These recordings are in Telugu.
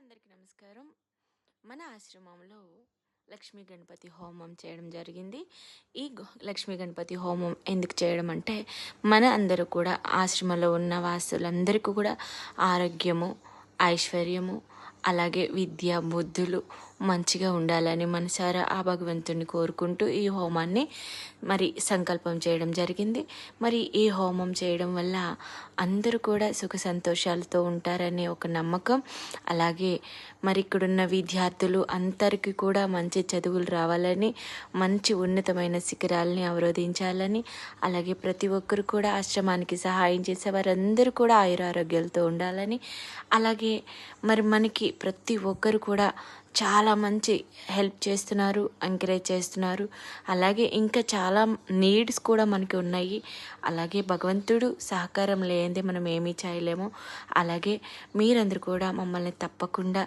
అందరికీ నమస్కారం. మన ఆశ్రమంలో లక్ష్మీ గణపతి హోమం చేయడం జరిగింది. ఈ లక్ష్మీ గణపతి హోమం ఎందుకు చేయడం అంటే, మన అందరూ కూడా ఆశ్రమంలో ఉన్న వాసులందరికీ కూడా ఆరోగ్యము, ఐశ్వర్యము, అలాగే విద్య బుద్ధులు మంచిగా ఉండాలని మనసారా ఆ భగవంతుని కోరుకుంటూ ఈ హోమాన్ని మరి సంకల్పం చేయడం జరిగింది. మరి ఈ హోమం చేయడం వల్ల అందరూ కూడా సుఖ సంతోషాలతో ఉంటారనే ఒక నమ్మకం. అలాగే మరి ఇక్కడున్న విద్యార్థులు అందరికీ కూడా మంచి చదువులు రావాలని, మంచి ఉన్నతమైన శిఖరాలని అవరోధించాలని, అలాగే ప్రతి ఒక్కరు కూడా ఆశ్రమానికి సహాయం చేసే వారందరూ కూడా ఆయురారోగ్యాలతో ఉండాలని, అలాగే మరి మనకి ప్రతి ఒక్కరు కూడా చాలా మంచి హెల్ప్ చేస్తున్నారు, ఎంకరేజ్ చేస్తున్నారు. అలాగే ఇంకా చాలా నీడ్స్ కూడా మనకి ఉన్నాయి. అలాగే భగవంతుడు సహకారం లేనిదే మనం ఏమీ చేయలేము. అలాగే మీరందరూ కూడా మమ్మల్ని తప్పకుండా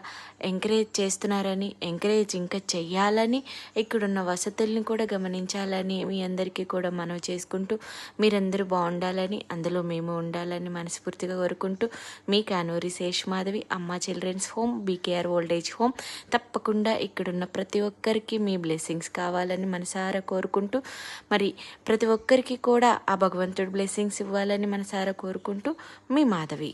ఎంకరేజ్ చేస్తున్నారని, ఎంకరేజ్ ఇంకా చెయ్యాలని, ఇక్కడున్న వసతుల్ని కూడా గమనించాలని మీ అందరికీ కూడా మనవి చేసుకుంటూ, మీరందరూ బాగుండాలని, అందులో మేము ఉండాలని మనస్ఫూర్తిగా కోరుకుంటూ, మీ Kanuri Seshamadhavi Amma children's home, BKR old age home. తప్పకుండా ఇక్కడున్న ప్రతి ఒక్కరికి మీ బ్లెస్సింగ్స్ కావాలని మనసారా కోరుకుంటూ, మరి ప్రతి ఒక్కరికి కూడా ఆ భగవంతుడు బ్లెస్సింగ్స్ ఇవ్వాలని మనసారా కోరుకుంటూ, మీ మాధవి.